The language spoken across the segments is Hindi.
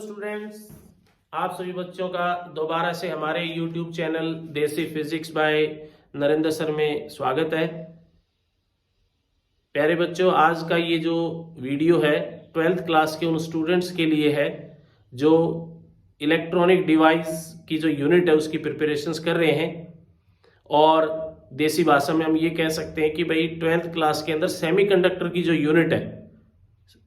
स्टूडेंट्स, आप सभी बच्चों का दोबारा से हमारे YouTube चैनल देसी फिजिक्स बाय नरेंद्र सर में स्वागत है। प्यारे बच्चों, आज का ये जो वीडियो है 12th क्लास के उन स्टूडेंट्स के लिए है जो इलेक्ट्रॉनिक डिवाइस की जो यूनिट है उसकी प्रिपरेशंस कर रहे हैं। और देसी भाषा में हम ये कह सकते हैं कि भाई 12th क्लास के अंदर सेमीकंडक्टर की जो यूनिट है,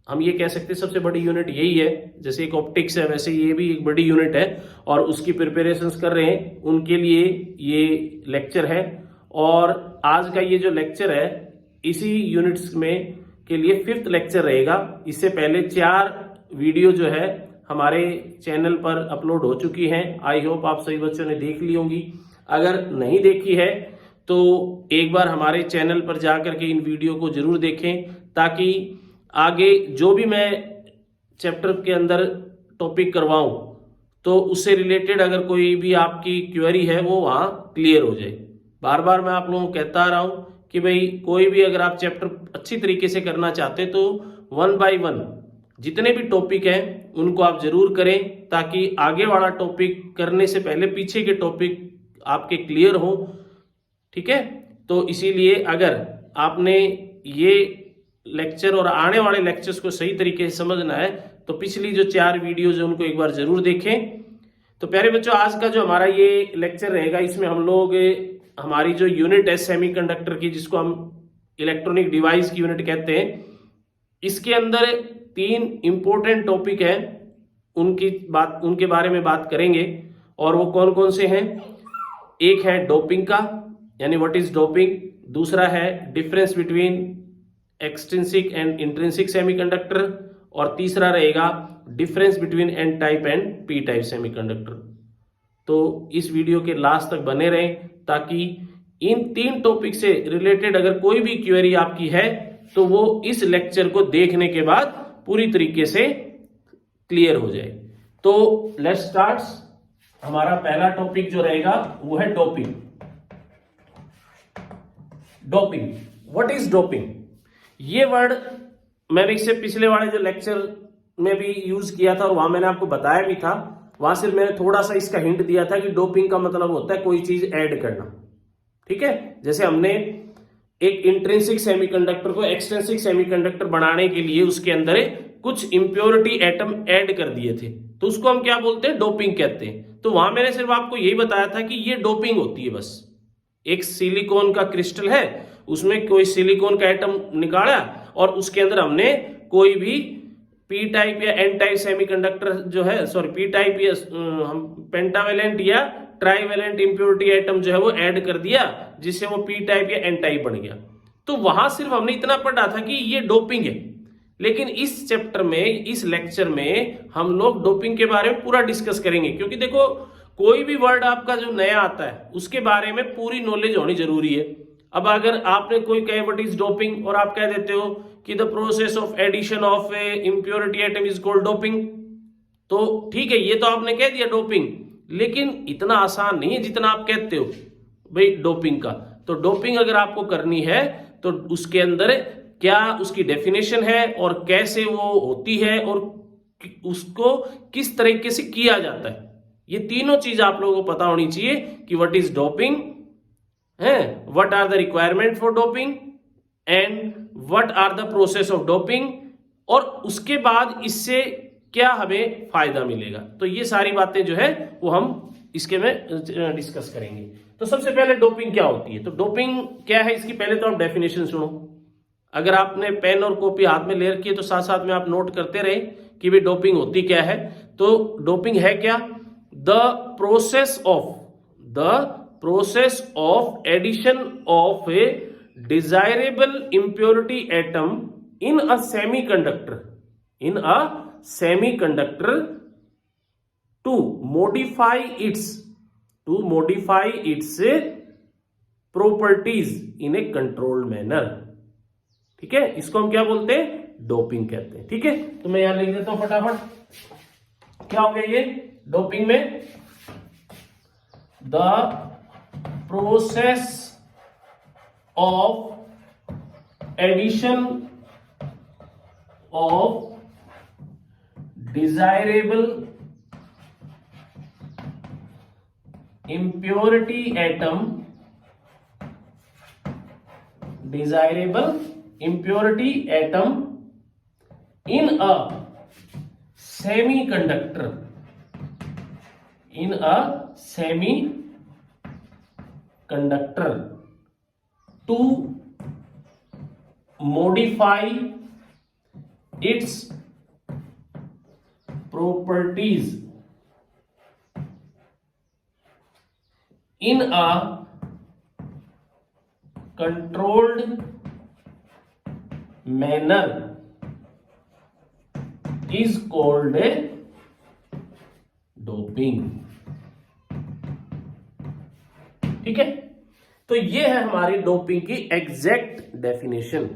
हम ये कह सकते हैं सबसे बड़ी यूनिट यही है। जैसे एक ऑप्टिक्स है, वैसे ये भी एक बड़ी यूनिट है और उसकी प्रिपरेशंस कर रहे हैं, उनके लिए ये लेक्चर है। और आज का ये जो लेक्चर है इसी यूनिट्स में के लिए 5th लेक्चर रहेगा। इससे पहले 4 वीडियो जो है हमारे चैनल पर अपलोड हो चुकी हैं। आई होप आप सभी बच्चों ने देख ली होंगी। अगर नहीं देखी है तो एक बार हमारे चैनल पर जाकर के इन वीडियो को जरूर देखें, ताकि आगे जो भी मैं चैप्टर के अंदर टॉपिक करवाऊं तो उससे रिलेटेड अगर कोई भी आपकी क्वेरी है वो वहां क्लियर हो जाए। बार बार मैं आप लोगों को कहता आ रहा हूं कि भाई कोई भी अगर आप चैप्टर अच्छी तरीके से करना चाहते तो 1 बाय 1 जितने भी टॉपिक हैं उनको आप जरूर करें, ताकि आगे वाला टॉपिक करने से पहले पीछे के टॉपिक आपके क्लियर हो। ठीक है, तो इसीलिए अगर आपने ये लेक्चर और आने वाले लेक्चर्स को सही तरीके से समझना है तो पिछली जो 4 वीडियोज है उनको एक बार जरूर देखें। तो प्यारे बच्चों, आज का जो हमारा ये लेक्चर रहेगा इसमें हम लोग हमारी जो यूनिट है सेमीकंडक्टर की, जिसको हम इलेक्ट्रॉनिक डिवाइस की यूनिट कहते हैं, इसके अंदर 3 इंपॉर्टेंट टॉपिक है, उनके बारे में बात करेंगे। और वो कौन कौन से हैं? एक है डोपिंग का, यानी व्हाट इज डोपिंग। दूसरा है difference between extrinsic and intrinsic semiconductor. और तीसरा रहेगा difference between N type and P type semiconductor. तो इस वीडियो के लास्ट तक बने रहें, ताकि इन 3 टॉपिक से रिलेटेड अगर कोई भी क्वेरी आपकी है तो वो इस लेक्चर को देखने के बाद पूरी तरीके से क्लियर हो जाए। तो लेट्स स्टार्ट। हमारा पहला टॉपिक जो रहेगा वो है doping. Doping, what is doping? ये वर्ड मैं भी इससे पिछले वाले जो लेक्चर में भी यूज किया था और वहां मैंने आपको बताया भी था। वहां सिर्फ मैंने थोड़ा सा इसका हिंट दिया था कि डोपिंग का मतलब होता है कोई चीज ऐड करना। ठीक है, जैसे हमने एक इंट्रिंसिक सेमीकंडक्टर को एक्सट्रिंसिक सेमीकंडक्टर बनाने के लिए उसके अंदर कुछ इंप्योरिटी एटम ऐड कर दिए थे, तो उसको हम क्या बोलते हैं? डोपिंग कहते हैं। तो वहां मैंने सिर्फ आपको यही बताया था कि ये डोपिंग होती है। बस एक सिलिकॉन का क्रिस्टल है, उसमें कोई सिलिकॉन का एटम निकाला और उसके अंदर हमने कोई भी पी टाइप या एन टाइप सेमीकंडक्टर जो है, सॉरी पी टाइप या हम पेंटावेलेंट या ट्राइवेलेंट इंप्योरिटी एटम जो है वो ऐड कर दिया, जिससे वो पी टाइप या एन टाइप बन गया। तो वहां सिर्फ हमने इतना पढ़ा था कि ये डोपिंग है। लेकिन इस चैप्टर में, इस लेक्चर में हम लोग डोपिंग के बारे में पूरा डिस्कस करेंगे, क्योंकि देखो कोई भी वर्ड आपका जो नया आता है उसके बारे में पूरी नॉलेज होनी जरूरी है। अब अगर आपने कोई कहे व्हाट इज डोपिंग और आप कह देते हो कि the process of addition of a impurity atom is called doping, तो ठीक है, ये तो आपने कह दिया डोपिंग, लेकिन इतना आसान नहीं है जितना आप कहते हो भाई डोपिंग का। तो डोपिंग अगर आपको करनी है तो उसके अंदर क्या उसकी डेफिनेशन है और कैसे वो होती है और उसको किस तरीके से किया जाता है, ये तीनों चीज आप लोगों को पता होनी चाहिए कि व्हाट इज डोपिंग है, what are the requirement for doping and what are the process of doping, और उसके बाद इससे क्या हमें फायदा मिलेगा। तो ये सारी बातें जो है वो हम इसके में डिस्कस करेंगे। तो सबसे पहले डोपिंग क्या होती है? तो डोपिंग क्या है इसकी पहले तो आप डेफिनेशन सुनो। अगर आपने पेन और कॉपी हाथ में ले रखी है तो साथ साथ में आप नोट करते रहे कि भाई डोपिंग होती क्या है। तो डोपिंग है क्या? The process of addition of a desirable impurity atom in a semiconductor to modify its properties in a controlled manner. ठीक है, इसको हम क्या बोलते हैं? डोपिंग कहते हैं। ठीक है, तो मैं यहां लिख देता हूं फटाफट। क्या हो गया ये डोपिंग में? The process of addition of desirable impurity atom, desirable impurity atom in a semiconductor, in a semiconductor to modify its properties in a controlled manner is called a doping. ठीक है, तो ये है हमारी डोपिंग की एग्जैक्ट डेफिनेशन,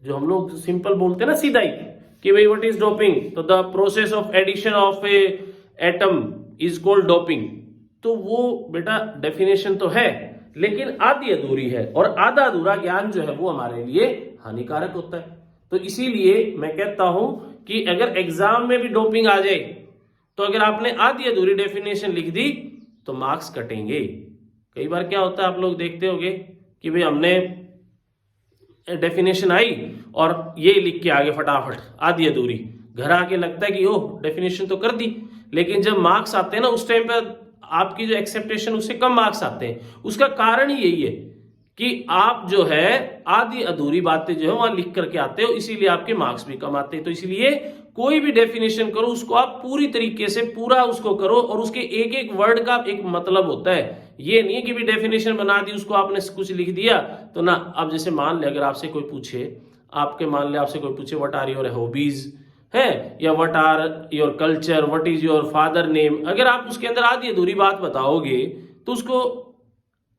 जो हम लोग सिंपल बोलते हैं ना सीधा ही कि भाई व्हाट इज डोपिंग, तो the process of addition of a atom is called doping. तो वो बेटा डेफिनेशन तो है, लेकिन आधी अधूरी है, और आधा अधूरा ज्ञान जो है वो हमारे लिए हानिकारक होता है। तो इसीलिए मैं कहता हूं कि अगर एग्जाम में भी डोपिंग आ जाए, तो अगर आपने आधी अधूरी डेफिनेशन लिख दी तो मार्क्स कटेंगे। कई बार क्या होता है, आप लोग देखते होंगे कि भाई हमने डेफिनेशन आई और ये लिख के आगे फटाफट आधी अधूरी, घर आके लगता है कि ओह डेफिनेशन तो कर दी, लेकिन जब मार्क्स आते हैं ना उस टाइम पर आपकी जो एक्सेप्टेशन उससे कम मार्क्स आते हैं। उसका कारण ही यही है कि आप जो है आधी अधूरी बातें जो है वहां लिख करके आते हो, इसीलिए आपके मार्क्स भी कम आते हैं। तो इसलिए कोई भी डेफिनेशन करो उसको आप पूरी तरीके से पूरा उसको करो, और उसके एक एक वर्ड का एक मतलब होता है। ये नहीं है कि भी डेफिनेशन बना दी उसको आपने कुछ लिख दिया तो ना। अब जैसे मान ले अगर आपसे कोई पूछे, आपसे कोई पूछे व्हाट आर योर हॉबीज है, या what are your culture, what is your father name, अगर आप उसके अंदर आधी अधूरी बात बताओगे तो उसको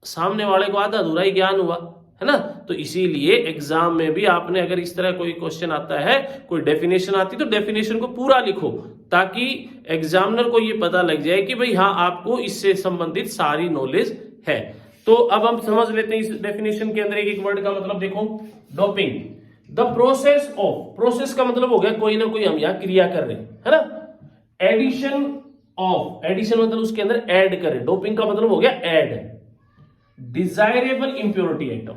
सामने वाले को आधा अधूरा ही ज्ञान हुआ, है ना। तो इसीलिए एग्जाम में भी आपने अगर इस तरह कोई क्वेश्चन आता है, कोई डेफिनेशन आती, तो डेफिनेशन को पूरा लिखो, ताकि एग्जामिनर को ये पता लग जाए कि भाई हाँ आपको इससे संबंधित सारी नॉलेज है। तो अब हम समझ लेते हैं इस डेफिनेशन के अंदर एक एक वर्ड का मतलब। देखो, doping the process of, process का मतलब हो गया कोई ना कोई हम यहां क्रिया कर रहे हैं, है ना। एडिशन ऑफ, एडिशन मतलब उसके अंदर ऐड करें, डोपिंग का मतलब हो गया ऐड। डिजायरेबल इंप्योरिटी एटम,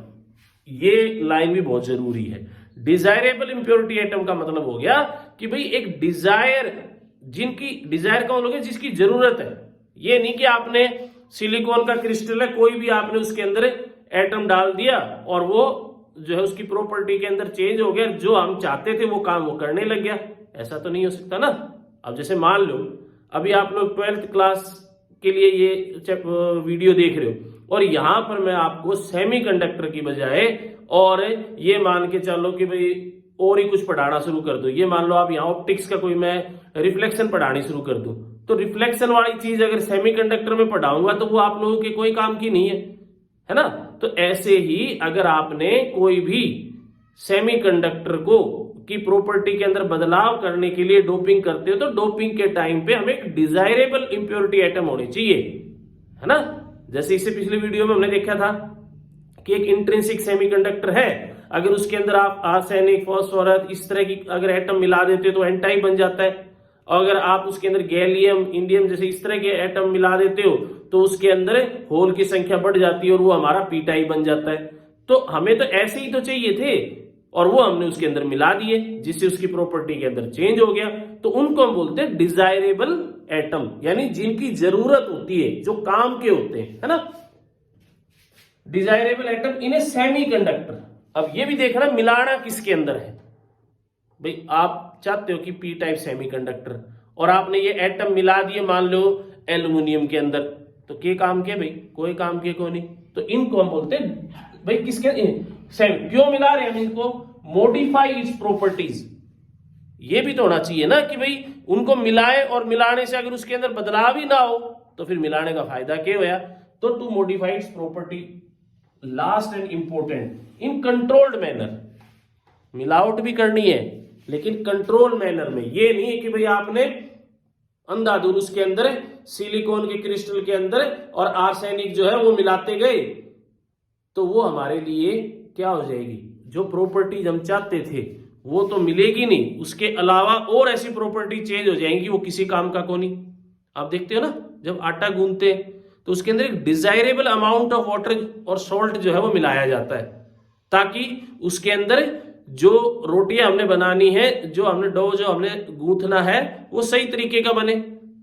ये लाइन भी बहुत जरूरी है। डिजायरेबल इंप्योरिटी एटम का मतलब हो गया कि भाई एक डिजायर, जिनकी डिजायर का मतलब जिसकी जरूरत है। ये नहीं कि आपने सिलिकॉन का क्रिस्टल है, कोई भी आपने उसके अंदर एटम डाल दिया और वो जो है उसकी प्रॉपर्टी के अंदर चेंज हो गया, जो हम चाहते थे वो काम वो करने लग गया। ऐसा तो नहीं हो सकता ना। अब जैसे मान लो अभी आप लोग 12th क्लास के लिए ये वीडियो देख रहे हो, और यहां पर मैं आपको सेमीकंडक्टर की बजाय और ये मान के चलो कि भाई और ही कुछ पढ़ाना शुरू कर दो। ये मान लो आप यहाँ ऑप्टिक्स का कोई मैं रिफ्लेक्शन पढ़ानी शुरू कर दूं, तो रिफ्लेक्शन वाली चीज अगर सेमीकंडक्टर में पढ़ाऊंगा तो वो आप लोगों के कोई काम की नहीं है ना। तो ऐसे ही अगर आपने कोई भी सेमीकंडक्टर को की प्रॉपर्टी के अंदर बदलाव करने के लिए डोपिंग करते हो, तो डोपिंग के टाइम पे हमें एक डिजायरेबल इंप्योरिटी एटम होनी चाहिए, है ना। जैसे इससे पिछले वीडियो में हमने देखा था कि एक इंट्रिंसिक सेमीकंडक्टर है, अगर उसके अंदर आप आर्सेनिक, फास्फोरस इस तरह की अगर एटम मिला देते हो तो एन टाइप बन जाता है। और अगर आप उसके अंदर गैलियम, इंडियम जैसे इस तरह के एटम मिला देते हो तो उसके अंदर होल की संख्या बढ़ जाती है और वो हमारा पी टाइप बन जाता है। तो हमें तो ऐसे ही तो चाहिए थे, और वो हमने उसके अंदर मिला दिए जिससे उसकी प्रॉपर्टी के अंदर चेंज हो गया। तो उनको हम बोलते हैं डिजायरेबल एटम, यानी जिनकी जरूरत होती है, जो काम के होते हैं, है ना। Desirable atom in a semiconductor. अब ये भी देखना मिलाना किसके अंदर है। भाई आप चाहते हो कि पी टाइप सेमीकंडक्टर, और आपने ये एटम मिला दिए मान लो एल्युमिनियम के अंदर, तो के काम के भाई, कोई काम के को नहीं। तो इनको हम बोलते हैं भाई किसके सेमी, क्यों मिला रहे हैं हम इनको, मॉडिफाई इट्स प्रॉपर्टीज। ये भी तो होना चाहिए ना कि भाई उनको मिलाए, और मिलाने से अगर उसके अंदर बदलाव ही ना हो तो फिर मिलाने का फायदा क्या होया। तो to modify its property, last and important, in controlled manner. मिलावट भी करनी है लेकिन कंट्रोल मैनर में। ये नहीं है कि भाई आपने अंधाधुंध उसके अंदर सिलिकॉन के क्रिस्टल के अंदर और आर्सेनिक जो है वो मिलाते गए, तो वो हमारे लिए क्या हो जाएगी, जो प्रॉपर्टीज हम चाहते थे वो तो मिलेगी नहीं, उसके अलावा और ऐसी प्रॉपर्टी चेंज हो जाएंगी वो किसी काम का को नहीं। आप देखते हो ना, जब आटा गूंथते हैं तो उसके अंदर एक डिजायरेबल अमाउंट ऑफ वाटर और सॉल्ट जो है वो मिलाया जाता है, ताकि उसके अंदर जो रोटियां हमने बनानी है, जो हमने डो जो हमने गूंथना है वो सही तरीके का बने।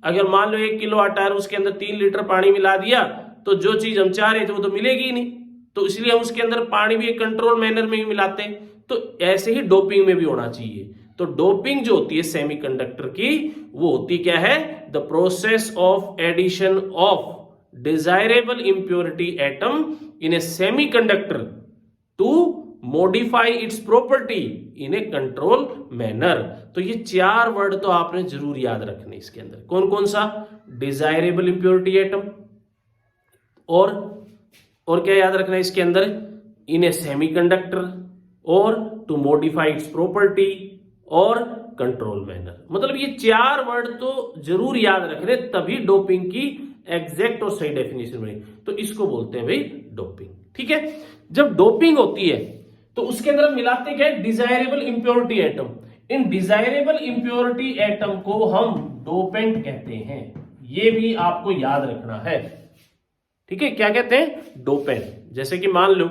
अगर मान लो 1 किलो आटा है उसके अंदर 3 लीटर पानी मिला दिया तो जो चीज हम चाह रहे थे वो तो मिलेगी ही नहीं। तो इसलिए हम उसके अंदर पानी भी एक कंट्रोल मैनर में ही मिलाते हैं। तो ऐसे ही डोपिंग में भी होना चाहिए। तो डोपिंग जो होती है सेमीकंडक्टर की, वो होती क्या है? The process of addition of desirable impurity atom in a semiconductor to modify its property in a control manner. तो ये 4 वर्ड तो आपने जरूर याद रखने इसके अंदर। कौन कौन सा? डिजायरेबल इंप्योरिटी एटम, और क्या याद रखना है इसके अंदर? इन ए सेमीकंडक्टर, और टू मॉडिफाई इट्स प्रॉपर्टी, और कंट्रोल मैनर। मतलब ये 4 वर्ड तो जरूर याद रखने, तभी डोपिंग की एग्जैक्ट और सही डेफिनेशन बनी। तो इसको बोलते हैं भाई डोपिंग। ठीक है, जब डोपिंग होती है तो उसके अंदर मिलाते क्या है? Desirable impurity atom. इन डिजायरेबल इंप्योरिटी एटम को हम डोपेंट कहते हैं। ये भी आपको याद रखना है। ठीक है, क्या कहते हैं? डोपेंट। जैसे कि मान लो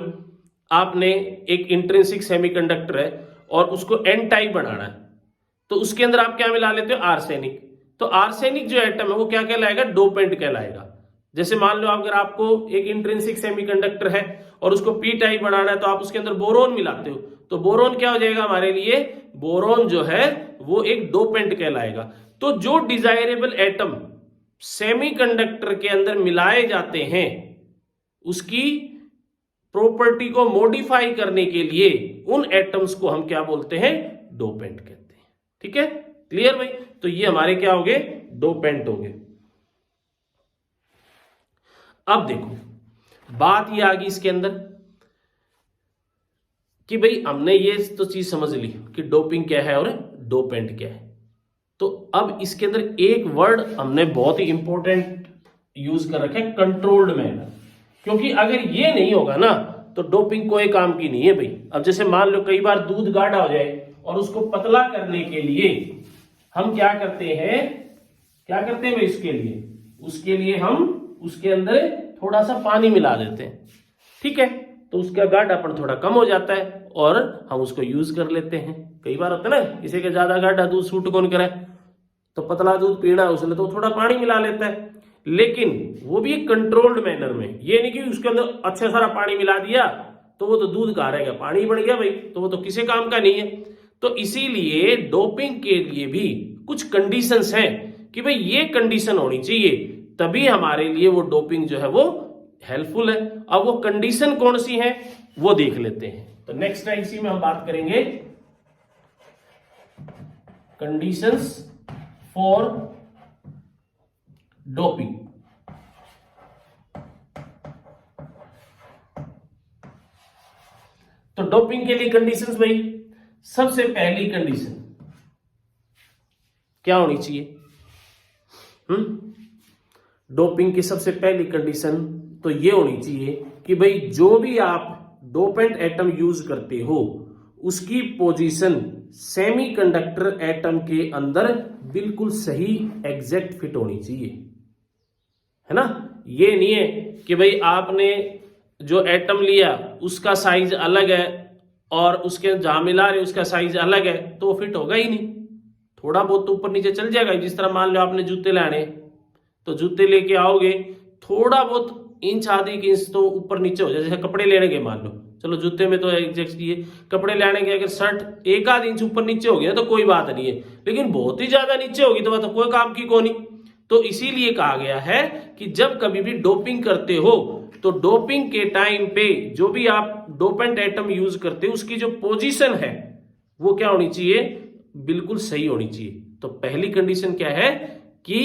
आपने एक इंट्रिंसिक सेमीकंडक्टर है और उसको एन टाइप बनाना है, तो उसके अंदर आप क्या मिला लेते हो? आर्सेनिक। तो आर्सेनिक जो एटम है वो क्या कहलाएगा? डोपेंट कहलाएगा। जैसे मान लो अगर आपको एक इंट्रिंसिक सेमीकंडक्टर है और उसको पी टाइप बनाना है, तो आप उसके अंदर बोरोन मिलाते हो, तो बोरोन क्या हो जाएगा हमारे लिए? बोरोन जो है वो एक डोपेंट कहलाएगा। तो जो डिजायरेबल एटम सेमीकंडक्टर के अंदर मिलाए जाते हैं, उसकी प्रॉपर्टी को मॉडिफाई करने के लिए उन एटम्स को हम क्या बोलते हैं? डोपेंट कहते हैं। ठीक है, क्लियर भाई? तो ये हमारे क्या हो गए? डोपेंट हो गए। अब देखो बात ये आ गई इसके अंदर कि भाई हमने ये तो चीज समझ ली कि डोपिंग क्या है और डोपेंट क्या है। तो अब इसके अंदर एक वर्ड हमने बहुत ही इंपॉर्टेंट यूज कर रखा है, कंट्रोल्ड मैनर। क्योंकि अगर ये नहीं होगा ना तो डोपिंग कोई काम की नहीं है भाई। अब जैसे मान लो कई बार दूध गाढ़ा हो जाए और उसको पतला करने के लिए हम क्या करते हैं भाई? उसके लिए हम उसके अंदर थोड़ा सा पानी मिला देते हैं। ठीक है, तो उसका गाढ़ापन थोड़ा कम हो जाता है और हम उसको यूज कर लेते हैं। कई बार होता है ना, किसी के ज्यादा गाढ़ा दूध सूट कौन करे, तो पतला दूध पीना है उसने तो थोड़ा पानी मिला लेता है, लेकिन वो भी एक कंट्रोल्ड मैनर में। ये नहीं कि उसके अंदर अच्छा सारा पानी मिला दिया तो वो तो दूध कहाँ रहेगा, पानी बन गया भाई, तो वो तो किसी काम का नहीं है। तो इसीलिए डोपिंग के लिए भी कुछ कंडीशंस हैं कि भाई ये कंडीशन होनी चाहिए, तभी हमारे लिए वो डोपिंग जो है वो हेल्पफुल है। अब वो कंडीशन कौन सी है वो देख लेते हैं। तो नेक्स्ट टाइम इसी में हम बात करेंगे कंडीशंस फॉर डोपिंग। तो डोपिंग के लिए कंडीशंस भाई, सबसे पहली कंडीशन क्या होनी चाहिए? डोपिंग की सबसे पहली कंडीशन तो ये होनी चाहिए कि भाई जो भी आप डोपेंट एटम यूज करते हो उसकी पोजीशन सेमीकंडक्टर एटम के अंदर बिल्कुल सही एग्जैक्ट फिट होनी चाहिए, है ना। ये नहीं है कि भाई आपने जो एटम लिया उसका साइज अलग है और उसके जहां मिला रहे उसका साइज अलग है, तो फिट होगा ही नहीं। थोड़ा बहुत तो ऊपर नीचे चल जाएगा। जिस तरह मान लो आपने जूते लाने, तो जूते लेके आओगे, थोड़ा बहुत इंच आधे इंच तो ऊपर नीचे हो जाए। जैसे कपड़े लेने के मान लो, चलो जूते में तो एग्जैक्ट ये कपड़े लेने के अगर शर्ट एक आध इंच ऊपर नीचे हो गया तो कोई बात नहीं है, लेकिन बहुत ही ज्यादा नीचे होगी तो बात कोई काम की कोनी। तो इसीलिए कहा गया है कि जब कभी भी डोपिंग करते हो तो डोपिंग के टाइम पे जो भी आप डोपेंट एटम यूज करते हो उसकी जो पोजीशन है वो क्या होनी चाहिए? बिल्कुल सही होनी चाहिए। तो पहली कंडीशन क्या है कि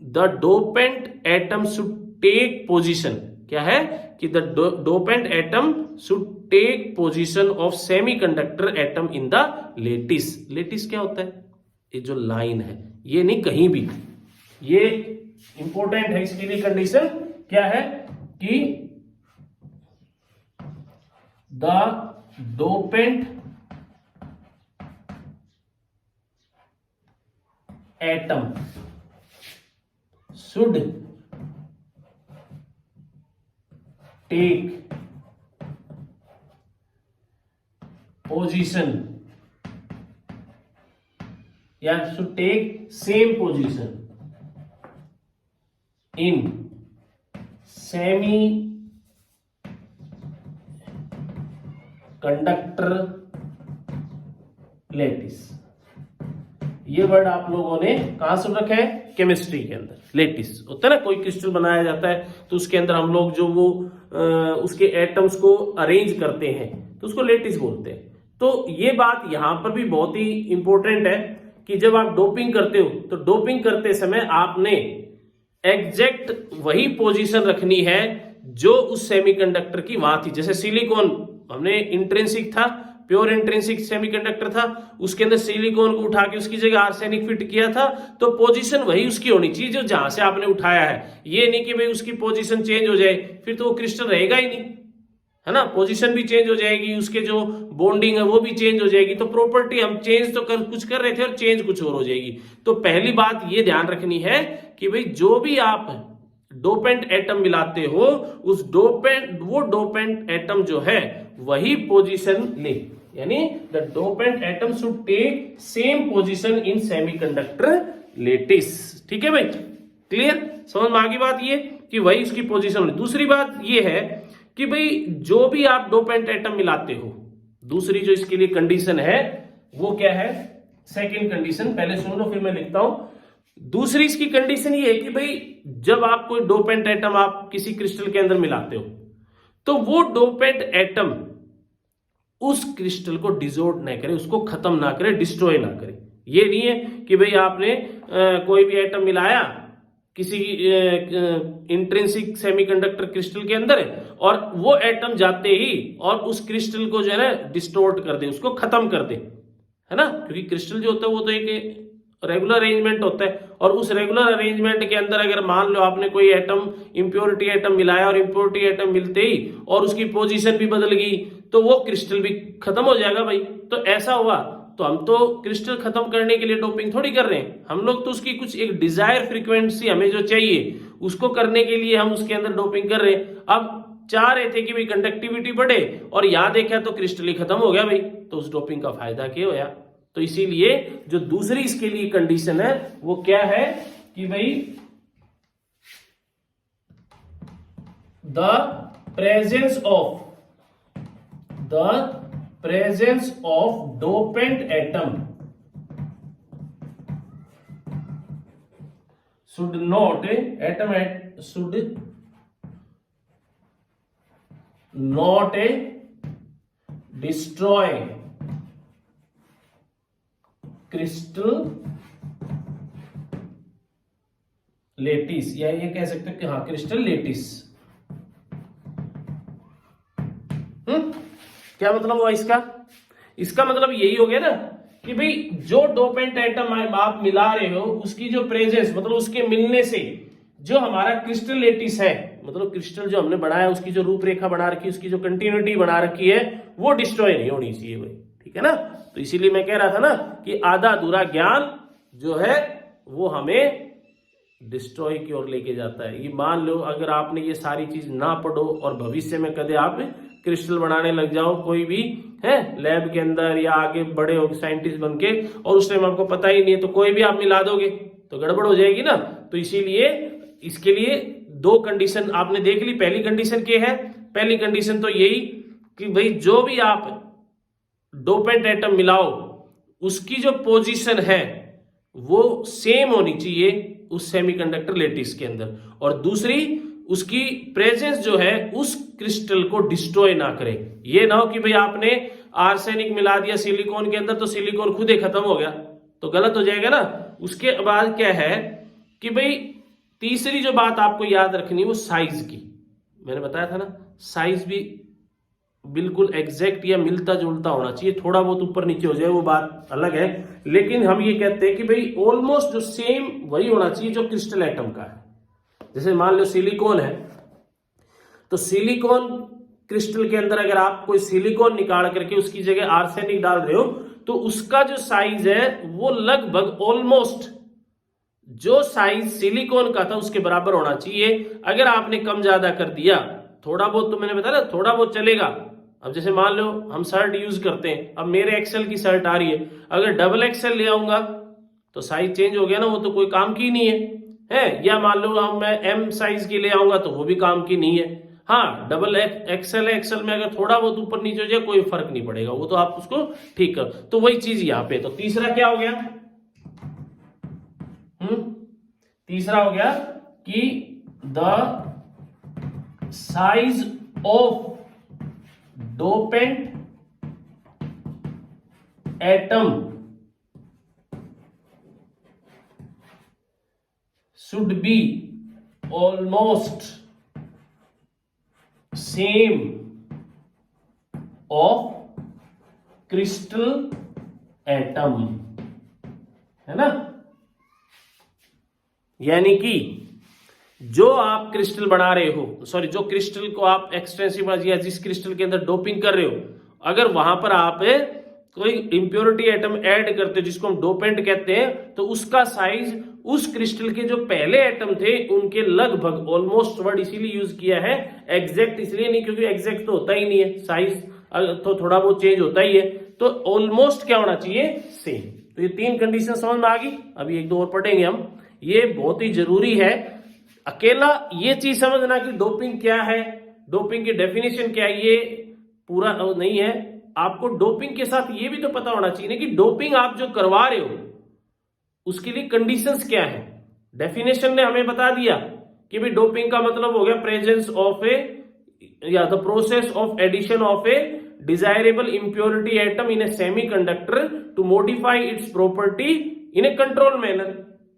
the dopant atom should take position. क्या है कि the dopant atom should take position of semiconductor atom in the lattice. Lattice क्या होता है? ये जो लाइन है, ये नहीं कहीं भी, ये इंपॉर्टेंट है। इसके लिए कंडीशन क्या है कि the dopant atom should take position या should take same position in semiconductor lattice. ये वर्ड आप लोगों ने कहां सुन रखा है? केमिस्ट्री के अंदर। लेटिस होता है ना, कोई क्रिस्टल बनाया जाता है तो उसके अंदर हम लोग जो वो उसके एटम्स को अरेंज करते हैं तो उसको लेटिस बोलते हैं। तो ये बात यहां पर भी बहुत ही इंपॉर्टेंट है कि जब आप डोपिंग करते हो तो डोपिंग करते समय आपने एग्जैक्ट वही पोजीशन रखनी है जो उस सेमीकंडक्टर की वहां थी। जैसे सिलिकॉन हमने इंट्रिंसिक था, प्योर इंट्रिंसिक सेमीकंडक्टर था, उसके अंदर सिलिकॉन को उठा के उसकी जगह आर्सेनिक फिट किया था, तो पोजीशन वही उसकी होनी चाहिए जो जहां से आपने उठाया है। ये नहीं कि भाई उसकी पोजीशन चेंज हो जाए, फिर तो वो क्रिस्टल रहेगा ही नहीं, है ना। पोजीशन भी चेंज हो जाएगी, उसके जो बॉन्डिंग है वो भी चेंज हो जाएगी। तो प्रॉपर्टी हम चेंज तो कुछ कर रहे थे और चेंज कुछ और हो जाएगी। तो पहली बात ये ध्यान रखनी है कि भाई जो भी आप डोपेंट एटम मिलाते हो उस वो डोपेंट एटम जो है वही पोजीशन ले, यानी the dopant atom should take same position in semiconductor lattice. ठीक है भाई, क्लियर? समझ में आ गई बात ये कि वही उसकी पोजीशन। दूसरी बात ये है कि भाई जो भी आप डोपेंट एटम मिलाते हो, दूसरी जो इसके लिए कंडीशन है वो क्या है? सेकंड कंडीशन, पहले सुन लो फिर मैं लिखता हूं। दूसरी इसकी कंडीशन ये है कि भाई जब आप कोई डोपेंट एटम आप किसी क्रिस्टल के अंदर मिलाते हो तो वो डोपेंट एटम उस क्रिस्टल को डिसॉल्व ना करे, उसको खत्म ना करे, डिस्ट्रॉय ना करे। ये नहीं है कि भाई आपने कोई भी एटम मिलाया किसी इंट्रिंसिक सेमीकंडक्टर क्रिस्टल के अंदर और वो एटम जाते ही और उस क्रिस्टल को जो है ना डिस्टोर्ट कर दे, उसको खत्म कर दे, है ना। क्योंकि क्रिस्टल जो होता है वो तो एक रेगुलर अरेंजमेंट होता है और उस रेगुलर अरेंजमेंट के अंदर अगर मान लो आपने कोई एटम इंप्योरिटी एटम मिलाया और इंप्योरिटी एटम मिलते ही और उसकी पोजीशन भी बदल गई तो वो क्रिस्टल भी खत्म हो जाएगा भाई। तो ऐसा हुआ तो हम तो क्रिस्टल खत्म करने के लिए डोपिंग थोड़ी कर रहे हैं, हम लोग तो उसकी कुछ एक डिजायर फ्रीक्वेंसी हमें जो चाहिए उसको करने के लिए हम उसके अंदर डोपिंग कर रहे हैं। अब चाह रहे थे कि भाई कंडक्टिविटी बढ़े और यहां देखा तो क्रिस्टल ही खत्म हो गया भाई, तो उस डोपिंग का फायदा क्या होया? तो इसीलिए जो दूसरी इसके लिए कंडीशन है वो क्या है कि भाई the presence of dopant atom should not destroy crystal lettuce, या ये कह सकते हैं कि हाँ क्रिस्टल लेटिस। क्या मतलब हुआ इसका? इसका मतलब यही हो गया ना कि भाई जो डोपेंट एटम आप मिला रहे हो उसकी जो प्रेजेंस मतलब उसके मिलने से जो हमारा क्रिस्टल लेटिस है, मतलब क्रिस्टल जो हमने बनाया उसकी जो रूपरेखा बना रखी है, उसकी जो कंटिन्यूटी बना रखी है वो डिस्ट्रॉय नहीं होनी चाहिए भाई। ठीक है ना। तो इसीलिए मैं कह रहा था ना कि आधा अधूरा ज्ञान जो है वो हमें डिस्ट्रॉय की ओर लेके जाता है। ये मान लो अगर आपने ये सारी चीज ना पढ़ो और भविष्य में कदे आप क्रिस्टल बनाने लग जाओ कोई भी है लैब के अंदर या आगे बड़े हो साइंटिस्ट बन के और उस टाइम आपको पता ही नहीं है तो कोई भी आप मिला दोगे तो गड़बड़ हो जाएगी ना। तो इसीलिए इसके लिए दो कंडीशन आपने देख ली। पहली कंडीशन क्या है? पहली कंडीशन तो यही कि भाई जो भी आप डोपेंट एटम मिलाओ उसकी जो पोजीशन है वो सेम होनी चाहिए उस सेमीकंडक्टर लेटिस के अंदर, और दूसरी उसकी प्रेजेंस जो है उस क्रिस्टल को डिस्ट्रॉय ना करे। ये ना हो कि भाई आपने आर्सेनिक मिला दिया सिलिकॉन के अंदर तो सिलिकॉन खुद ही खत्म हो गया तो गलत हो जाएगा ना। उसके बाद क्या है कि भाई तीसरी जो बात आपको याद रखनी है वो साइज की। मैंने बताया था ना साइज भी बिल्कुल एग्जैक्ट या मिलता जुलता होना चाहिए, थोड़ा बहुत ऊपर नीचे हो जाए वो बात अलग है, लेकिन हम ये कहते हैं कि भाई ऑलमोस्ट जो सेम वही होना चाहिए जो क्रिस्टल एटम का है। जैसे मान लो सिलिकॉन है तो सिलिकॉन क्रिस्टल के अंदर अगर आप कोई सिलिकॉन निकाल करके उसकी जगह आर्सेनिक डाल रहे हो तो उसका जो साइज है वो लगभग ऑलमोस्ट जो साइज सिलिकॉन का था उसके बराबर होना चाहिए। अगर आपने कम ज्यादा कर दिया, थोड़ा बहुत तो मैंने बताया ना, थोड़ा बहुत चलेगा। अब जैसे मान लो हम शर्ट यूज करते हैं, अब मेरे एक्सेल की शर्ट आ रही है, अगर डबल एक्सेल ले आऊंगा तो साइज चेंज हो गया ना, वो तो कोई काम की नहीं है। या मान लो हम मैं एम साइज की ले आऊंगा तो वो भी काम की नहीं है। हाँ, डबल एक्सेल है, एक्सेल में अगर थोड़ा बहुत ऊपर नीचे हो जाए कोई फर्क नहीं पड़ेगा, वो तो आप उसको ठीक कर। तो वही चीज यहाँ पे, तो तीसरा क्या हो गया? तीसरा हो गया कि the size of dopant atom should be almost same of crystal atom, है ना। यानी कि जो आप क्रिस्टल बना रहे हो, सॉरी, जो क्रिस्टल को आप एक्सटेंसिव या जिस क्रिस्टल के अंदर डोपिंग कर रहे हो, अगर वहां पर आप कोई इंप्योरिटी एटम ऐड करते हो जिसको हम डोपेंट कहते हैं, तो उसका साइज उस क्रिस्टल के जो पहले एटम थे उनके लगभग, ऑलमोस्ट वर्ड इसीलिए यूज किया है, एग्जैक्ट इसलिए नहीं क्योंकि एग्जैक्ट तो होता ही नहीं है, साइज तो थोड़ा बहुत चेंज होता ही है, तो ऑलमोस्ट क्या होना चाहिए? सेम। तो ये तीन कंडीशन समझ में आ गई। अभी एक दो और पढ़ेंगे हम, ये बहुत ही जरूरी है। अकेला ये चीज समझना कि डोपिंग क्या है, डोपिंग की डेफिनेशन क्या है, ये पूरा नहीं है। आपको डोपिंग के साथ ये भी तो पता होना चाहिए ना कि डोपिंग आप जो करवा रहे हो उसके लिए कंडीशंस क्या है। डेफिनेशन ने हमें बता दिया कि भाई डोपिंग का मतलब हो गया प्रेजेंस ऑफ ए या the process of addition of a desirable impurity atom in a semiconductor to modify its property in a control manner.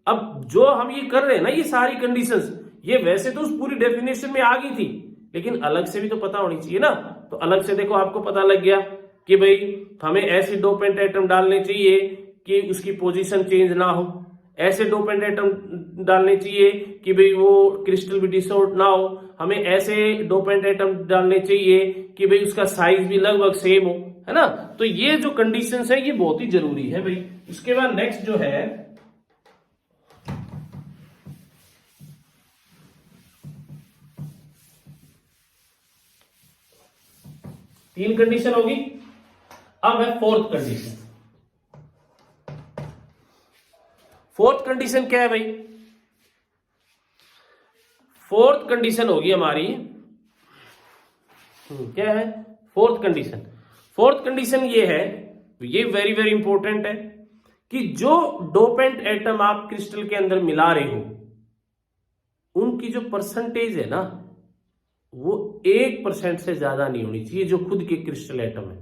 अब जो हम ये कर रहे हैं ना, ये सारी कंडीशंस, ये वैसे तो उस पूरी डेफिनेशन में आ गई थी, लेकिन अलग से भी तो पता होनी चाहिए ना। तो अलग से देखो आपको पता लग गया कि भाई हमें ऐसे डोपेंट एटम डालने चाहिए कि उसकी पोजीशन चेंज ना हो, ऐसे डोपेंट एटम डालने चाहिए कि भाई वो क्रिस्टल भी डिसऑर्डर ना हो, हमें ऐसे डोपेंट एटम डालने चाहिए कि भाई उसका साइज भी लगभग सेम हो, है ना। तो ये जो कंडीशंस है ये बहुत ही जरूरी है भाई। उसके बाद नेक्स्ट जो है, तीन कंडीशन होगी, अब है फोर्थ कंडीशन। फोर्थ कंडीशन क्या है भाई? फोर्थ कंडीशन होगी हमारी, क्या है फोर्थ कंडीशन? फोर्थ कंडीशन ये है, ये वेरी वेरी इंपॉर्टेंट है कि जो डोपेंट एटम आप क्रिस्टल के अंदर मिला रहे हो उनकी जो परसेंटेज है ना, वो 1% से ज्यादा नहीं होनी चाहिए जो खुद के क्रिस्टल एटम है।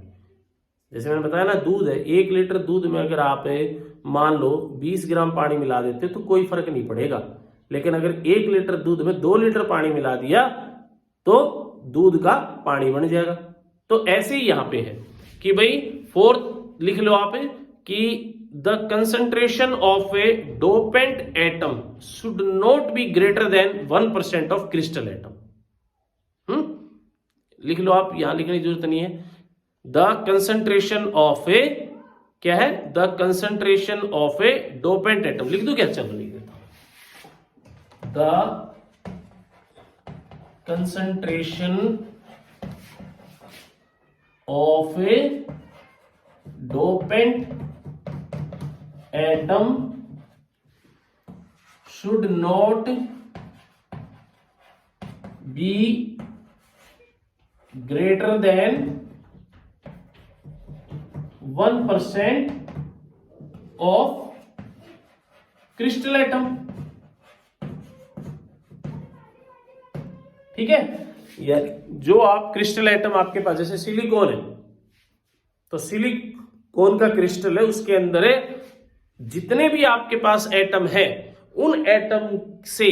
जैसे मैंने बताया ना, दूध है, 1 लीटर दूध में अगर आप मान लो 20 ग्राम पानी मिला देते तो कोई फर्क नहीं पड़ेगा, लेकिन अगर 1 लीटर दूध में 2 लीटर पानी मिला दिया तो दूध का पानी बन जाएगा। तो ऐसे ही यहां पे है कि भाई फोर्थ लिख लो आप कि the concentration of A dopant atom should not be greater than 1% of crystal atom. लिख लो आप, यहां लिखने की जरूरत नहीं है। द कंसंट्रेशन ऑफ ए, क्या है? The concentration of A dopant atom. लिख दो क्या? चलो लिख देता हूं। The concentration of A dopant atom should not be greater than 1% of crystal atom। ठीक है, या जो आप क्रिस्टल एटम आपके पास, जैसे सिलिकॉन है तो सिलिकॉन का क्रिस्टल है, उसके अंदर जितने भी आपके पास एटम है उन एटम से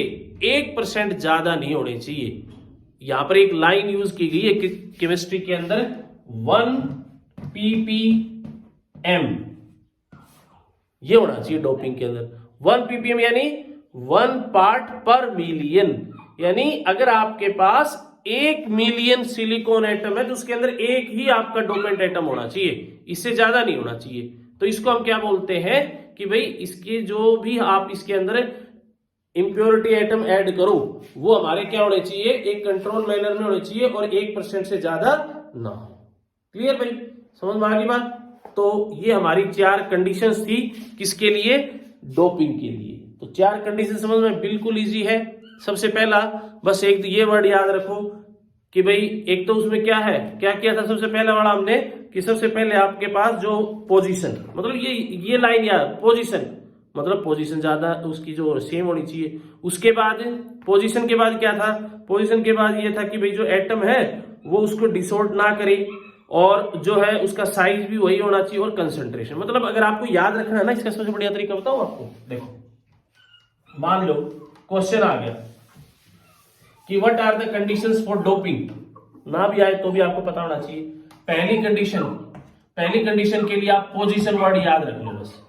1% ज्यादा नहीं होने चाहिए। यहां पर एक लाइन यूज की गई है केमिस्ट्री के अंदर, 1 ppm ये होना चाहिए डोपिंग के अंदर। 1 ppm यानी 1 पार्ट पर मिलियन, यानी अगर आपके पास 1 मिलियन सिलिकॉन एटम है तो उसके अंदर एक ही आपका डोपेंट एटम होना चाहिए, इससे ज्यादा नहीं होना चाहिए। तो इसको हम क्या बोलते हैं कि भाई इसके जो भी आप इसके अंदर इम्प्योरिटी एटम ऐड करूं वो हमारे क्या होने चाहिए, एक कंट्रोल मैनर में होने चाहिए और 1% से ज्यादा ना हो। क्लियर भाई, समझ में आ गई बात। तो ये हमारी 4 कंडीशंस थी, किसके लिए, डोपिंग के लिए। तो 4 कंडीशन समझ में बिल्कुल इजी है। सबसे पहला बस एक तो ये वर्ड याद रखो कि भाई एक तो उसमें क्या है, क्या किया था सबसे पहला वाला हमने, कि सबसे पहले आपके पास जो पोजीशन, मतलब ये लाइन याद, पोजीशन मतलब पोजीशन ज्यादा उसकी जो सेम होनी चाहिए। उसके बाद पोजीशन के बाद क्या था, पोजीशन के बाद ये था कि भाई जो एटम है वो उसको डिसऑर्ड ना करे और जो है उसका साइज भी वही होना चाहिए और कंसंट्रेशन। मतलब अगर आपको याद रखना है ना, इसका सबसे बढ़िया तरीका बताऊं आपको। देखो मान लो क्वेश्चन आ गया कि what are the conditions for doping, ना भी आए तो भी आपको पता होना चाहिए। पहली कंडीशन के लिए आप पोजीशन वर्ड याद रख लो बस,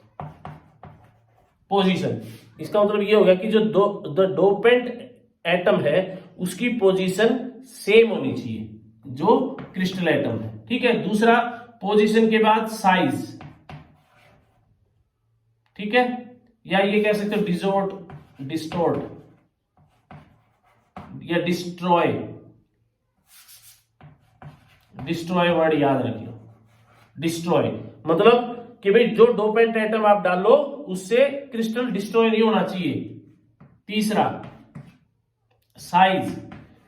पोजीशन। इसका मतलब ये होगा कि जो डोपेंट एटम है उसकी पोजीशन सेम होनी चाहिए जो क्रिस्टल एटम है, ठीक है। दूसरा पोजीशन के बाद साइज, ठीक है, या ये कह सकते हो डिस्टोर्ट या डिस्ट्रॉय वर्ड याद रखिए। डिस्ट्रॉय मतलब कि भाई जो डोपेंट एटम आप डालो उससे क्रिस्टल डिस्ट्रॉय नहीं होना चाहिए। तीसरा साइज,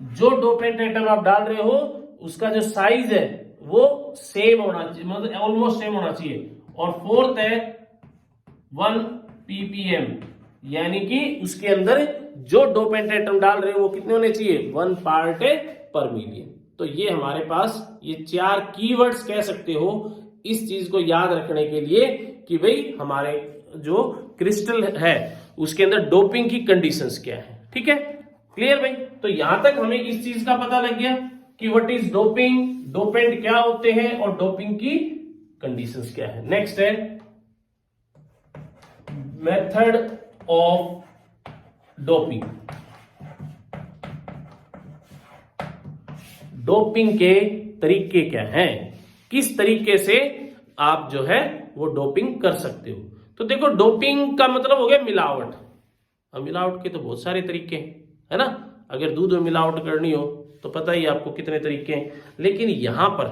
जो डोपेंट एटम आप डाल रहे हो उसका जो साइज है वो सेम होना चाहिए, मतलब ऑलमोस्ट सेम होना चाहिए। और फोर्थ है 1 ppm, यानी कि उसके अंदर जो डोपेंट एटम डाल रहे हो वो कितने होने चाहिए, 1 पार्ट पर मिलियन। तो ये हमारे पास ये 4 कीवर्ड्स कह सकते हो इस चीज को याद रखने के लिए कि भाई हमारे जो क्रिस्टल है उसके अंदर डोपिंग की कंडीशंस क्या है, ठीक है। क्लियर भाई, तो यहां तक हमें इस चीज का पता लग गया कि व्हाट इज डोपिंग, डोपेंट क्या होते हैं और डोपिंग की कंडीशंस क्या है। नेक्स्ट है मेथड ऑफ डोपिंग। डोपिंग के तरीके क्या हैं, किस तरीके से आप जो है वो डोपिंग कर सकते हो। तो देखो डोपिंग का मतलब हो गया मिलावट। अब मिलावट के तो बहुत सारे तरीके हैं, है ना। अगर दूध में मिलावट करनी हो तो पता ही आपको कितने तरीके हैं। लेकिन यहां पर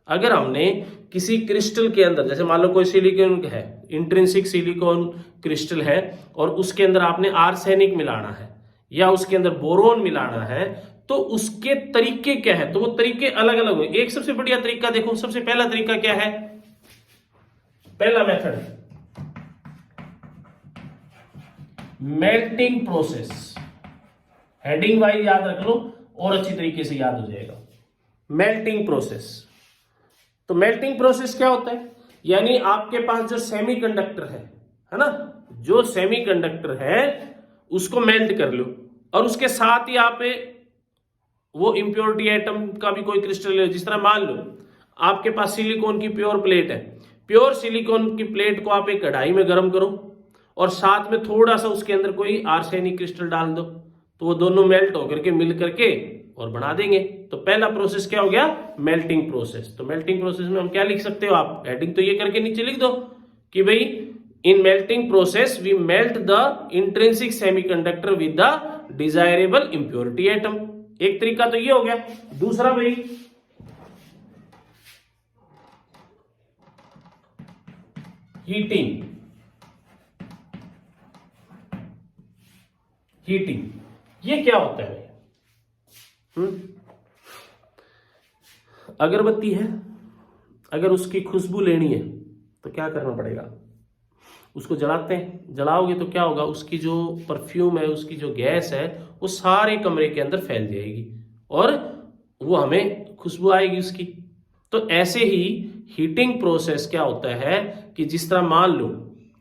अगर हमने किसी क्रिस्टल के अंदर, जैसे मान लो कोई सिलिकॉन है, इंट्रिंसिक सिलिकॉन क्रिस्टल है और उसके अंदर आपने आर्सेनिक मिलाना है या उसके अंदर बोरोन मिलाना है, तो उसके तरीके क्या है, तो वो तरीके अलग अलग हुए। एक सबसे बढ़िया तरीका देखो, सबसे पहला तरीका क्या है, पहला method melting process. Heading wise याद रख लो और अच्छी तरीके से याद हो जाएगा। मेल्टिंग प्रोसेस, तो मेल्टिंग प्रोसेस क्या होता है, यानी आपके पास जो सेमीकंडक्टर है ना, जो सेमीकंडक्टर है उसको मेल्ट कर लो और उसके साथ ही आप वो इंप्योरिटी एटम का भी कोई क्रिस्टल है। जिस तरह मान लो आपके पास सिलिकॉन की प्योर प्लेट है, प्योर सिलिकॉन की प्लेट को आप एक कढ़ाई में गर्म करो और साथ में थोड़ा सा उसके अंदर कोई आर्सेनिक क्रिस्टल डाल दो, तो वो दोनों मेल्ट होकर के मिल करके और बना देंगे। तो पहला प्रोसेस क्या हो गया, मेल्टिंग प्रोसेस। तो मेल्टिंग प्रोसेस में हम क्या लिख सकते हो, आप हेडिंग तो ये करके नीचे लिख दो कि भाई in melting process we melt the intrinsic semiconductor with the desirable impurity atom. एक तरीका तो ये हो गया। दूसरा भाई हीटिंग। ये क्या होता है, अगरबत्ती है, अगर उसकी खुशबू लेनी है तो क्या करना पड़ेगा, उसको जलाते हैं, जलाओगे तो क्या होगा, उसकी जो परफ्यूम है, उसकी जो गैस है वो सारे कमरे के अंदर फैल जाएगी और वो हमें खुशबू आएगी उसकी। तो ऐसे ही हीटिंग प्रोसेस क्या होता है कि जिस तरह मान लो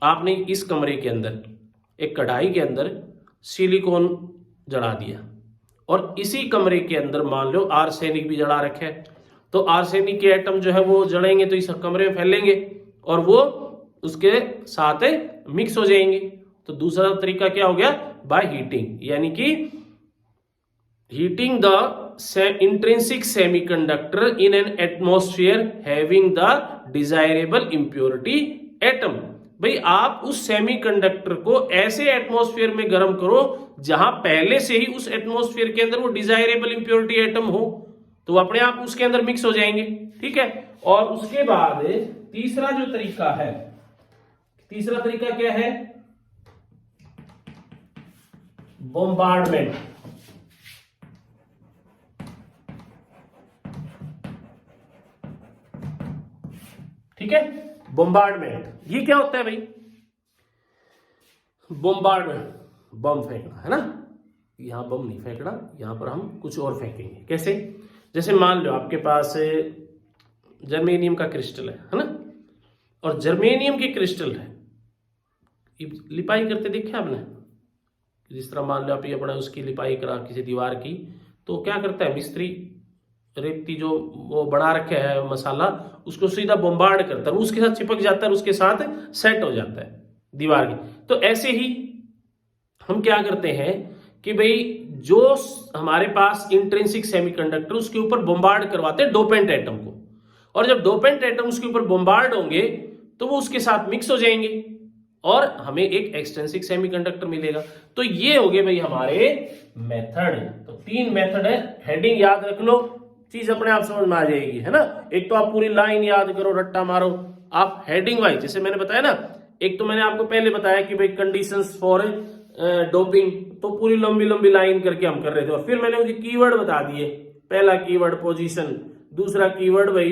आपने इस कमरे के अंदर एक कढ़ाई के अंदर सिलिकॉन जला दिया और इसी कमरे के अंदर मान लो आर्सेनिक भी जला रखे है, तो आर्सेनिक के एटम जो है वो जलेंगे तो इस कमरे में फैलेंगे और वो उसके साथ मिक्स हो जाएंगे। तो दूसरा तरीका क्या हो गया, बाय हीटिंग, यानी कि heating the intrinsic semiconductor in an atmosphere having the desirable impurity atom भाई आप उस सेमीकंडक्टर को ऐसे एटमॉस्फेयर में गर्म करो जहां पहले से ही उस एटमॉस्फेयर के अंदर वो डिजायरेबल इंप्योरिटी एटम हो, तो अपने आप उसके अंदर मिक्स हो जाएंगे। ठीक है, और उसके बाद तीसरा जो तरीका है, तीसरा तरीका क्या है? बॉम्बार्डमेंट। ठीक है, बॉम्बार्डमेंट ये क्या होता है भाई? बॉम्बार्डमेंट, बम फेंकना है ना। यहां बम नहीं फेंकना, यहां पर हम कुछ और फेंकेंगे। कैसे? जैसे मान लो आपके पास जर्मेनियम का क्रिस्टल है ना, और जर्मेनियम की क्रिस्टल है, लिपाई करते देखा आपने? जिस तरह मान लो आप ये अपना उसकी लिपाई करा किसी दीवार की, तो क्या करता है मिस्त्री? रेती जो वो बना रखे है मसाला, उसको सीधा बॉम्बार्ड करता है, उसके साथ चिपक जाता है, उसके साथ सेट हो जाता है दीवार की। तो ऐसे ही हम क्या करते हैं कि भाई जो हमारे पास इंट्रिंसिक सेमीकंडक्टर, उसके ऊपर बॉम्बार्ड करवाते हैं डोपेंट एटम को, और जब डोपेंट एटम उसके ऊपर बॉम्बार्ड होंगे तो वो उसके साथ मिक्स हो जाएंगे और हमें एक एक्सटेंसिक सेमीकंडक्टर मिलेगा। तो ये हो गए भाई हमारे मेथड। तो 3 मेथड है, हेडिंग याद रख लो, चीज अपने आप समझ में आ जाएगी, है ना। एक तो आप पूरी लाइन याद करो, रट्टा मारो, आप हेडिंग वाइज, जैसे मैंने बताया ना, एक तो मैंने आपको पहले बताया कि भाई कंडीशंस फॉर डोपिंग, तो पूरी लंबी लंबी लाइन करके हम कर रहे थे, और फिर मैंने मुझे कीवर्ड बता दिए। पहला कीवर्ड पोजीशन, दूसरा कीवर्ड भाई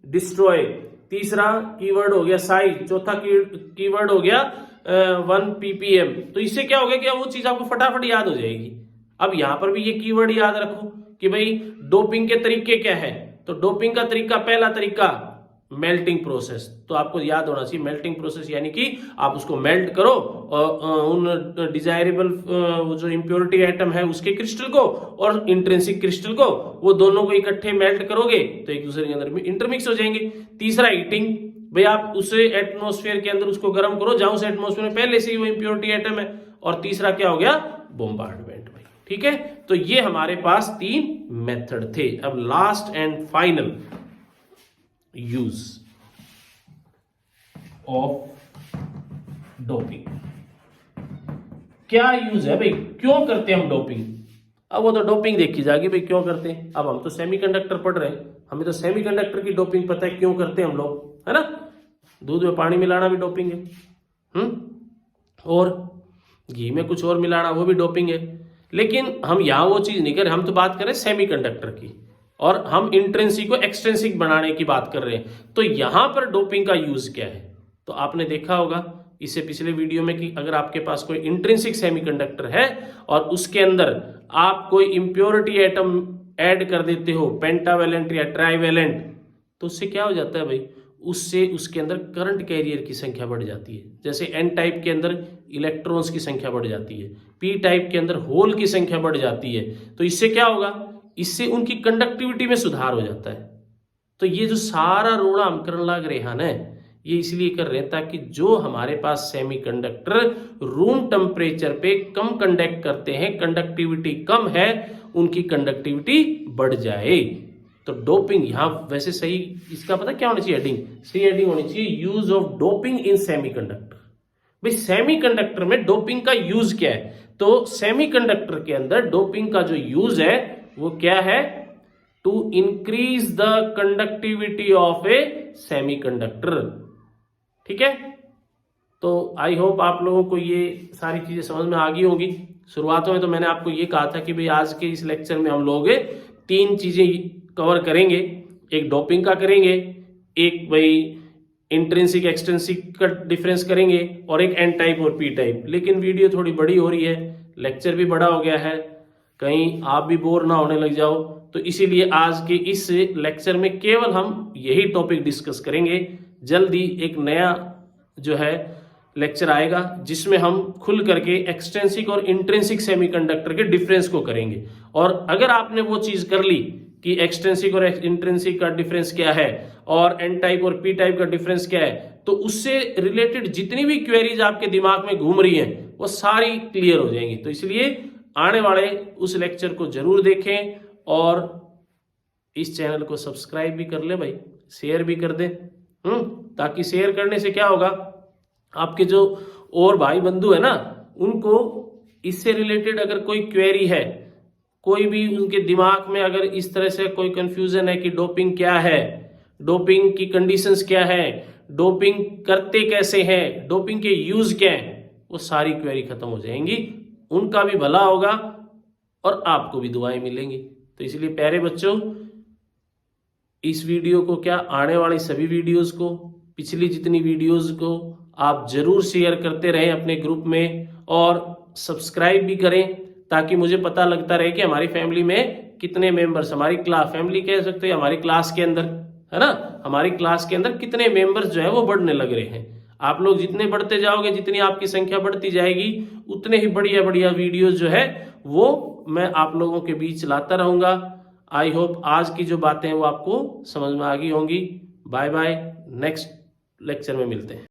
डिस्ट्रॉय, तीसरा कीवर्ड हो गया साइज, चौथा कीवर्ड हो गया 1 ppm। तो इससे क्या हो गया कि वो चीज आपको फटाफट याद हो जाएगी। अब यहां पर भी ये कीवर्ड याद रखो कि भाई डोपिंग के तरीके क्या है। तो डोपिंग का तरीका, पहला तरीका मेल्टिंग प्रोसेस, तो आपको याद होना चाहिए मेल्टिंग प्रोसेस, यानी कि आप उसको मेल्ट करो और उन डिजायरेबल जो इंप्योरिटी एटम है उसके क्रिस्टल को और इंट्रिंसिक क्रिस्टल को, वो दोनों को इकट्ठे मेल्ट करोगे तो एक दूसरे के अंदर इंटरमिक्स हो जाएंगे। तीसरा हीटिंग, भाई आप उसे एटमॉस्फेयर के अंदर उसको गर्म करो जहां उस एटमॉस्फेयर में पहले से ही वो इंप्योरिटी एटम है। और तीसरा क्या हो गया? बॉम्बार्डमेंट भाई। ठीक है, तो ये हमारे पास 3 मेथड थे। अब last and final use of doping, क्या यूज है भाई, क्यों करते हैं हम डोपिंग? अब वो तो डोपिंग देखी जाएगी भाई क्यों करते हैं। अब हम तो सेमीकंडक्टर पढ़ रहे हैं, हमें तो सेमीकंडक्टर की डोपिंग पता है क्यों करते हैं हम लोग, है ना। दूध में पानी मिलाना भी डोपिंग है, और घी में कुछ और मिलाना वो भी डोपिंग है। लेकिन हम यहां वो चीज नहीं कर रहे, हम तो बात कर रहे हैं सेमीकंडक्टर की, और हम इंट्रिंसिक को एक्सट्रिंसिक बनाने की बात कर रहे हैं। तो यहां पर डोपिंग का यूज क्या है? तो आपने देखा होगा इससे पिछले वीडियो में कि अगर आपके पास कोई इंट्रिंसिक सेमीकंडक्टर है और उसके अंदर आप कोई इंप्योरिटी एटम ऐड कर देते हो, पेंटावेलेंट या ट्राइवेलेंट, तो उससे क्या हो जाता है भाई? उससे उसके अंदर करंट कैरियर की संख्या बढ़ जाती है। जैसे एन टाइप के अंदर इलेक्ट्रॉन्स की संख्या बढ़ जाती है, पी टाइप के अंदर होल की संख्या बढ़ जाती है। तो इससे क्या होगा? इससे उनकी कंडक्टिविटी में सुधार हो जाता है। तो ये जो सारा रोड़ा हम करने लग रहे हैं ना, ये इसलिए कर रहे हैं ताकि जो हमारे पास सेमीकंडक्टर रूम टेम्परेचर पे कम कंडक्ट करते हैं, कंडक्टिविटी कम है, उनकी कंडक्टिविटी बढ़ जाए। तो डोपिंग यहां वैसे सही, इसका पता क्या होनी चाहिए हेडिंग? सही हेडिंग होनी चाहिए use of doping in semiconductor. भाई सेमीकंडक्टर में डोपिंग का यूज क्या है? तो सेमीकंडक्टर के अंदर डोपिंग का जो यूज है वो क्या है? To increase the conductivity of a semiconductor. ठीक है, तो आई होप आप लोगों को ये सारी चीजें समझ में आ गई होंगी। शुरुआत में तो मैंने आपको ये कहा था कि भाई आज के इस लेक्चर में हम लोग 3 चीजें कवर करेंगे। एक डोपिंग का करेंगे, एक भाई इंट्रिंसिक एक्सट्रिंसिक का डिफरेंस करेंगे, और एक एन टाइप और पी टाइप। लेकिन वीडियो थोड़ी बड़ी हो रही है, लेक्चर भी बड़ा हो गया है, कहीं आप भी बोर ना होने लग जाओ, तो इसीलिए आज के इस लेक्चर में केवल हम यही टॉपिक डिस्कस करेंगे। जल्दी एक नया जो है लेक्चर आएगा जिसमें हम खुल करके एक्सट्रिंसिक और इंट्रिंसिक सेमीकंडक्टर के डिफरेंस को करेंगे। और अगर आपने वो चीज कर ली कि एक्सट्रिंसिक और इंट्रिंसिक का डिफरेंस क्या है और एन टाइप और पी टाइप का डिफरेंस क्या है, तो उससे रिलेटेड जितनी भी क्वेरीज आपके दिमाग में घूम रही हैं वो सारी क्लियर हो जाएंगी। तो इसलिए आने वाले उस लेक्चर को जरूर देखें और इस चैनल को सब्सक्राइब भी कर ले भाई, शेयर भी कर दे, ताकि शेयर करने से क्या होगा, आपके जो और भाई बंधु है ना, उनको इससे रिलेटेड अगर कोई क्वेरी है, कोई भी उनके दिमाग में अगर इस तरह से कोई कंफ्यूजन है कि डोपिंग क्या है, डोपिंग की कंडीशंस क्या है, डोपिंग करते कैसे हैं, डोपिंग के यूज क्या है, वो सारी क्वेरी खत्म हो जाएंगी, उनका भी भला होगा और आपको भी दुआएं मिलेंगी। तो इसलिए प्यारे बच्चों, इस वीडियो को क्या, आने वाली सभी वीडियोस को, पिछली जितनी वीडियोस को आप जरूर शेयर करते रहें अपने ग्रुप में, और सब्सक्राइब भी करें, ताकि मुझे पता लगता रहे कि हमारी फैमिली में कितने मेंबर्स, हमारी क्लास फैमिली कह सकते हैं, हमारी क्लास के अंदर, है ना, हमारी क्लास के अंदर कितने मेंबर्स जो है वो बढ़ने लग रहे हैं। आप लोग जितने बढ़ते जाओगे, जितनी आपकी संख्या बढ़ती जाएगी, उतने ही बढ़िया बढ़िया वीडियोज जो है वो मैं आप लोगों के बीच लाता रहूंगा। आई होप आज की जो बातें हैं वो आपको समझ में आ गई होंगी। बाय बाय, नेक्स्ट लेक्चर में मिलते हैं।